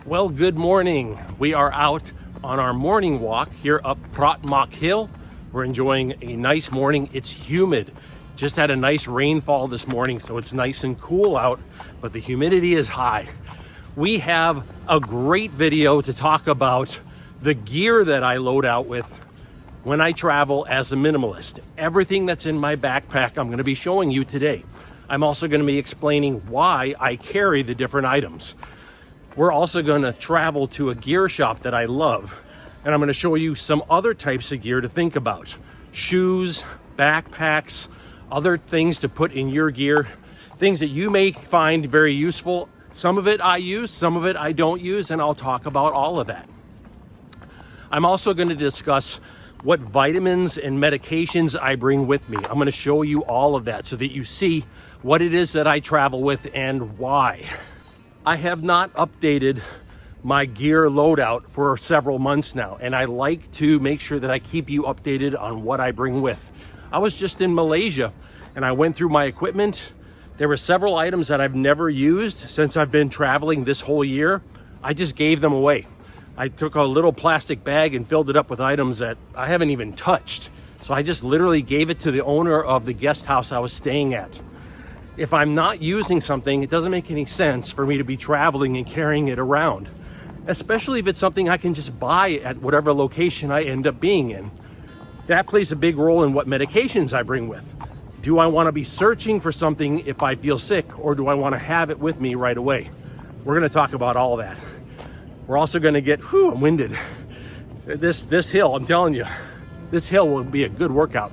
Well, good morning. We are out on our morning walk here up Bimbotronic Hill. We're enjoying a nice morning. It's humid. Just had a nice rainfall this morning, so it's nice and cool out, but the humidity is high. We have a great video to talk about the gear that I load out with when I travel as a minimalist. Everything that's in my backpack, I'm going to be showing you today. I'm also going to be explaining why I carry the different items. We're also going to travel to a gear shop that I love, and I'm going to show you some other types of gear to think about. Shoes, backpacks, other things to put in your gear, things that you may find very useful. Some of it I use, some of it I don't use, and I'll talk about all of that. I'm also going to discuss what vitamins and medications I bring with me. I'm going to show you all of that so that you see what it is that I travel with and why. I have not updated my gear loadout for several months now, and I like to make sure that I keep you updated on what I bring with. I was just in Malaysia and I went through my equipment. There were several items that I've never used since I've been traveling this whole year. I just gave them away. I took a little plastic bag and filled it up with items that I haven't even touched. So I just literally gave it to the owner of the guest house I was staying at. If I'm not using something, it doesn't make any sense for me to be traveling and carrying it around, especially if it's something I can just buy at whatever location I end up being in. That plays a big role in what medications I bring with. Do I want to be searching for something if I feel sick, or do I want to have it with me right away? We're going to talk about all that. We're also going to get, I'm winded. This hill, I'm telling you, this hill will be a good workout.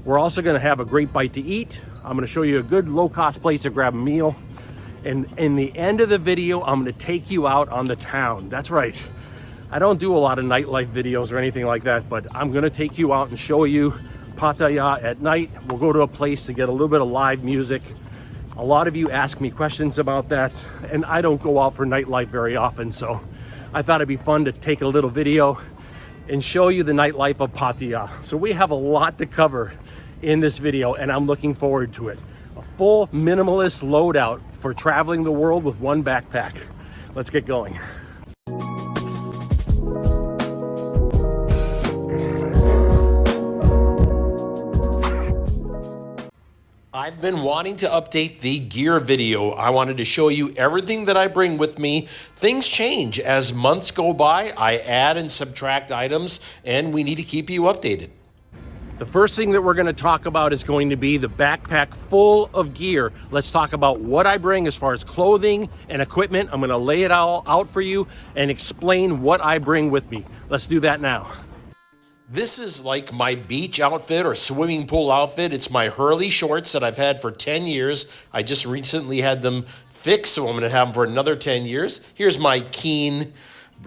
We're also going to have a great bite to eat. I'm going to show you a good low-cost place to grab a meal. And in the end of the video, I'm going to take you out on the town. That's right. I don't do a lot of nightlife videos or anything like that, but I'm going to take you out and show you Pattaya at night. We'll go to a place to get a little bit of live music. A lot of you ask me questions about that, and I don't go out for nightlife very often, so I thought it'd be fun to take a little video and show you the nightlife of Pattaya. So we have a lot to cover in this video, and I'm looking forward to it. A full minimalist loadout for traveling the world with one backpack. Let's get going. I've been wanting to update the gear video. I wanted to show you everything that I bring with me. Things change as months go by. I add and subtract items, and we need to keep you updated. The first thing that we're going to talk about is going to be the backpack full of gear. Let's talk about what I bring as far as clothing and equipment. I'm going to lay it all out for you and explain what I bring with me. Let's do that now. This is like my beach outfit or swimming pool outfit. It's my Hurley shorts that I've had for 10 years. I just recently had them fixed, so I'm going to have them for another 10 years. Here's my Keen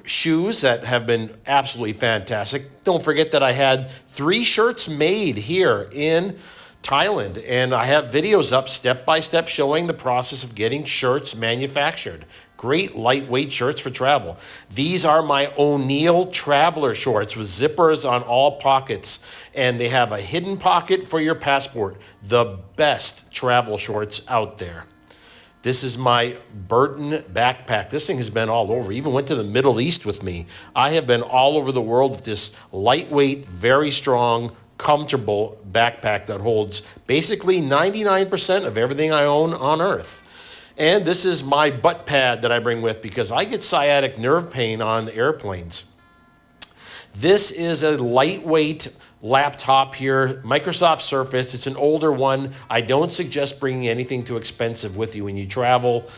shoes that have been absolutely fantastic. Don't forget that I had 3 shirts made here in Thailand, and I have videos up step by step showing the process of getting shirts manufactured. Great lightweight shirts for travel. These are my O'Neill traveler shorts with zippers on all pockets, and they have a hidden pocket for your passport. The best travel shorts out there. This is my Burton backpack. This thing has been all over. Even went to the Middle East with me. I have been all over the world with this lightweight, very strong, comfortable backpack that holds basically 99% of everything I own on Earth. And this is my butt pad that I bring with because I get sciatic nerve pain on airplanes. This is a lightweight laptop here, Microsoft Surface. It's an older one. I don't suggest bringing anything too expensive with you when you travel.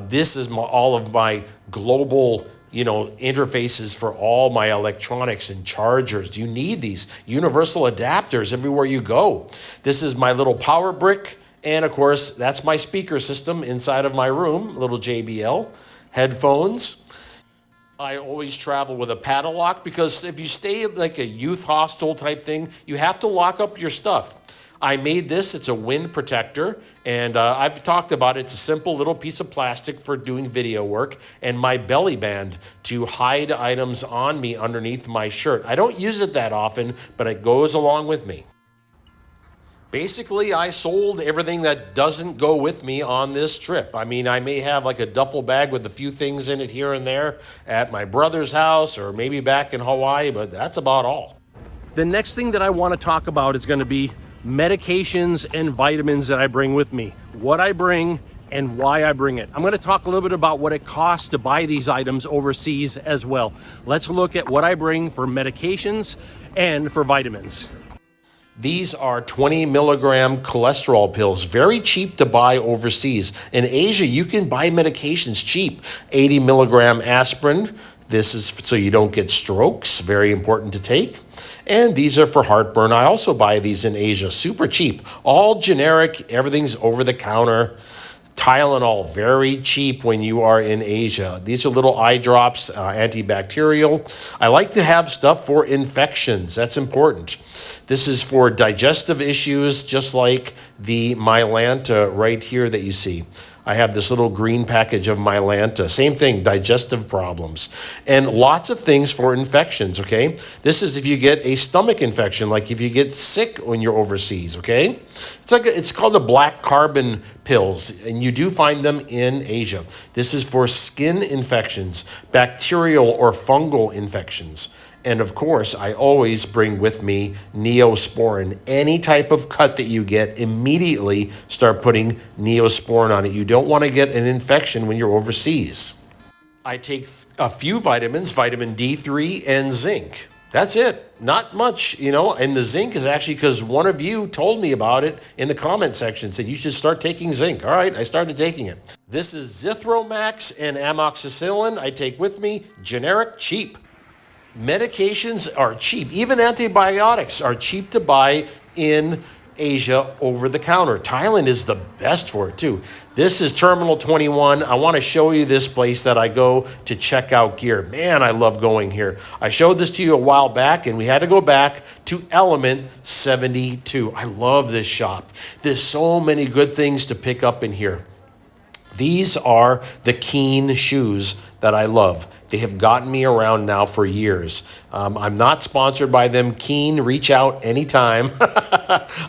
This is all of my global, interfaces for all my electronics and chargers. You need these universal adapters everywhere you go. This is my little power brick. And of course, that's my speaker system inside of my room, little JBL, headphones. I always travel with a paddle lock because if you stay like a youth hostel type thing, you have to lock up your stuff. I made this, it's a wind protector, and I've talked about it. It's a simple little piece of plastic for doing video work, and my belly band to hide items on me underneath my shirt. I don't use it that often, but it goes along with me. Basically, I sold everything that doesn't go with me on this trip. I mean, I may have like a duffel bag with a few things in it here and there at my brother's house or maybe back in Hawaii, but that's about all. The next thing that I want to talk about is going to be medications and vitamins that I bring with me, what I bring and why I bring it. I'm going to talk a little bit about what it costs to buy these items overseas as well. Let's look at what I bring for medications and for vitamins. These are 20 milligram cholesterol pills, very cheap to buy overseas. In Asia, you can buy medications cheap. 80 milligram aspirin. This is so you don't get strokes, very important to take. And these are for heartburn. I also buy these in Asia, super cheap. All generic, everything's over the counter. Tylenol, very cheap when you are in Asia. These are little eye drops, antibacterial. I like to have stuff for infections. That's important. This is for digestive issues, just like the Mylanta right here that you see. I have this little green package of Mylanta. Same thing, digestive problems. And lots of things for infections, okay? This is if you get a stomach infection, like if you get sick when you're overseas, okay? It's called the black carbon pills, and you do find them in Asia. This is for skin infections, bacterial or fungal infections. And of course, I always bring with me Neosporin. Any type of cut that you get, immediately start putting Neosporin on it. You don't want to get an infection when you're overseas. I take a few vitamins, vitamin D3 and zinc. That's it. Not much, you know, and the zinc is actually because one of you told me about it in the comment section, said you should start taking zinc. All right, I started taking it. This is Zithromax and amoxicillin I take with me, generic, cheap. Medications are cheap. Even antibiotics are cheap to buy in Asia over the counter. Thailand is the best for it too. This is Terminal 21. I want to show you this place that I go to check out gear. Man, I love going here. I showed this to you a while back and we had to go back to Element 72. I love this shop. There's so many good things to pick up in here. These are the Keen shoes that I love. They have gotten me around now for years. I'm not sponsored by them. Keen, reach out anytime.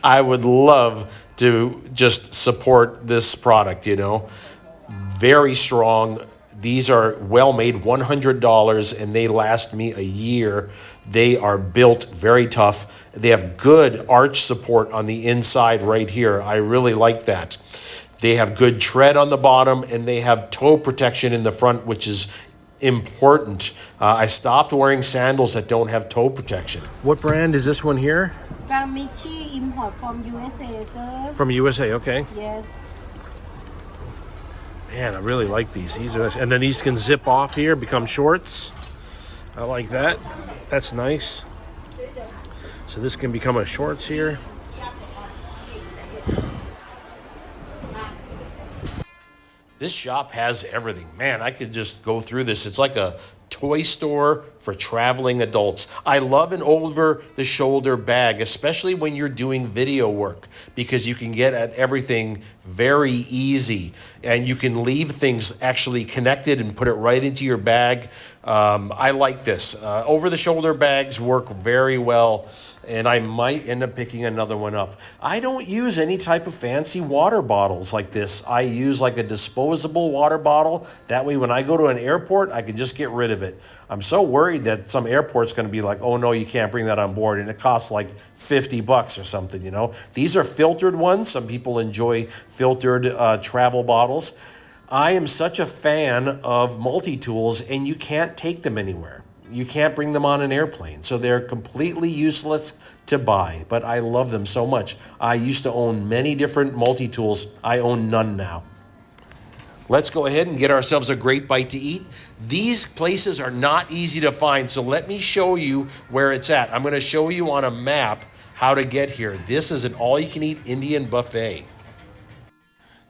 I would love to just support this product, you know. Very strong. These are well made, $100, and they last me a year. They are built very tough. They have good arch support on the inside right here. I really like that. They have good tread on the bottom, and they have toe protection in the front, which is important. I stopped wearing sandals that don't have toe protection. What brand is this one here? Garmichi import from USA, sir. From USA, okay. Yes. Man, I really like these. These are, and then these can zip off here, become shorts. I like that. That's nice. So this can become a shorts here. This shop has everything. Man, I could just go through this. It's like a toy store for traveling adults. I love an over-the-shoulder bag, especially when you're doing video work, because you can get at everything very easy, and you can leave things actually connected and put it right into your bag. I like this. Over-the-shoulder bags work very well, and I might end up picking another one up. I don't use any type of fancy water bottles like this. I use like a disposable water bottle. That way when I go to an airport, I can just get rid of it. I'm so worried that some airport's going to be like, oh no, you can't bring that on board, and it costs like $50 or something, you know. These are filtered ones. Some people enjoy filtered travel bottles. I am such a fan of multi-tools, and you can't take them anywhere. You can't bring them on an airplane, so they're completely useless to buy, but I love them so much. I used to own many different multi-tools. I own none now. Let's go ahead and get ourselves a great bite to eat. These places are not easy to find, so let me show you where it's at. I'm going to show you on a map how to get here. This is an all-you-can-eat Indian buffet.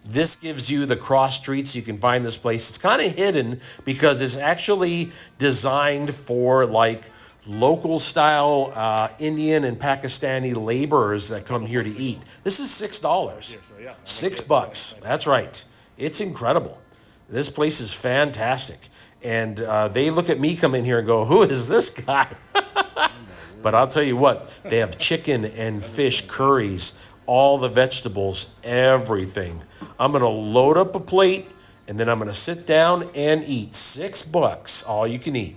This gives you the cross streets. You can find this place. It's kind of hidden because it's actually designed for like local style Indian and Pakistani laborers that come here to eat. This is $6. $6. That's right. It's incredible. This place is fantastic. And they look at me come in here and go, who is this guy? But I'll tell you what, they have chicken and fish curries, all the vegetables, everything. I'm gonna load up a plate and then I'm gonna sit down and eat. $6, all you can eat.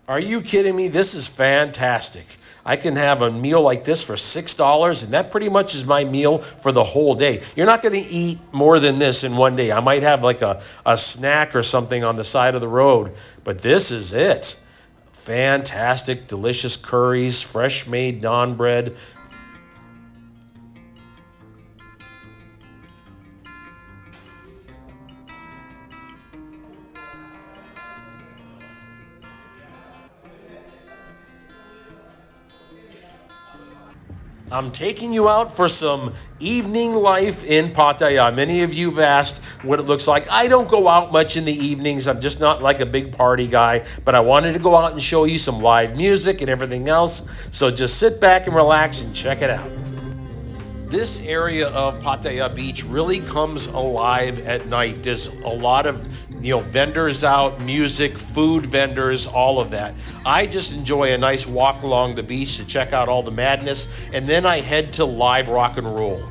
Are you kidding me? This is fantastic. I can have a meal like this for $6, and that pretty much is my meal for the whole day. You're not going to eat more than this in one day. I might have like a snack or something on the side of the road, but this is it. Fantastic, delicious curries, fresh made naan bread. I'm taking you out for some evening life in Pattaya. Many of you have asked what it looks like. I don't go out much in the evenings. I'm just not like a big party guy, but I wanted to go out and show you some live music and everything else. So just sit back and relax and check it out. This area of Pattaya Beach really comes alive at night. There's a lot of vendors out, music, food vendors, all of that. I just enjoy a nice walk along the beach to check out all the madness, and then I head to live rock and roll.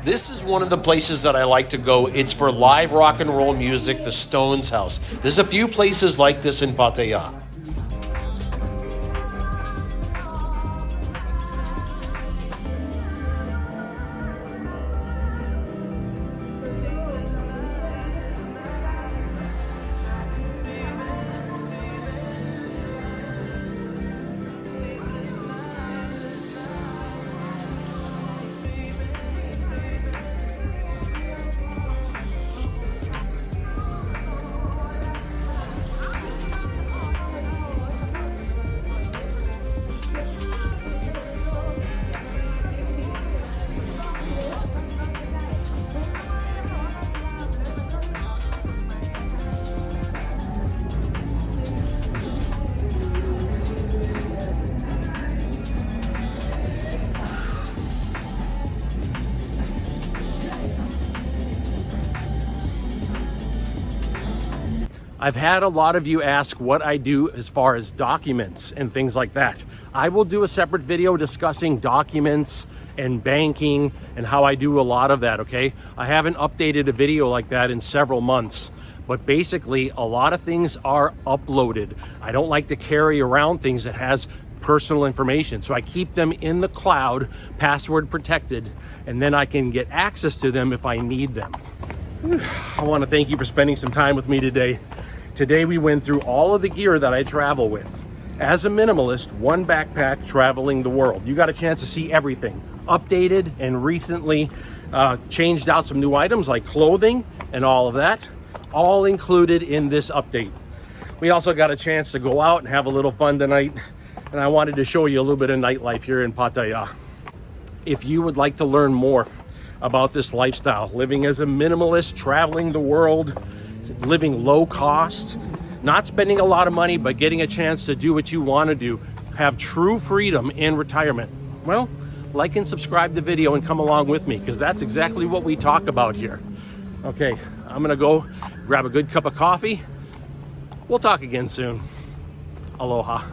This is one of the places that I like to go. It's for live rock and roll music, the Stones House. There's a few places like this in Pattaya. I've had a lot of you ask what I do as far as documents and things like that. I will do a separate video discussing documents and banking and how I do a lot of that, okay? I haven't updated a video like that in several months, but basically a lot of things are uploaded. I don't like to carry around things that has personal information, so I keep them in the cloud, password protected, and then I can get access to them if I need them. I want to thank you for spending some time with me today. Today we went through all of the gear that I travel with. As a minimalist, one backpack traveling the world. You got a chance to see everything. Updated and recently changed out some new items like clothing and all of that. All included in this update. We also got a chance to go out and have a little fun tonight. And I wanted to show you a little bit of nightlife here in Pattaya. If you would like to learn more about this lifestyle, living as a minimalist, traveling the world, living low cost, not spending a lot of money, but getting a chance to do what you want to do, have true freedom in retirement, well, like and subscribe the video and come along with me, because that's exactly what we talk about here. Okay, I'm gonna go grab a good cup of coffee. We'll talk again soon. Aloha.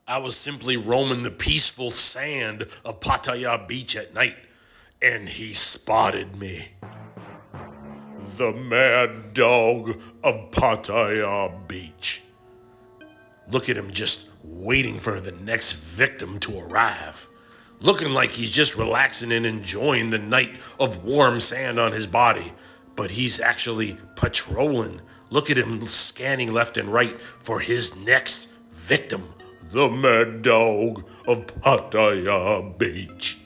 I was simply roaming the peaceful sand of Pattaya Beach at night, and he spotted me. The mad dog of Pattaya Beach. Look at him just waiting for the next victim to arrive. Looking like he's just relaxing and enjoying the night of warm sand on his body. But he's actually patrolling. Look at him scanning left and right for his next victim. The mad dog of Pattaya Beach.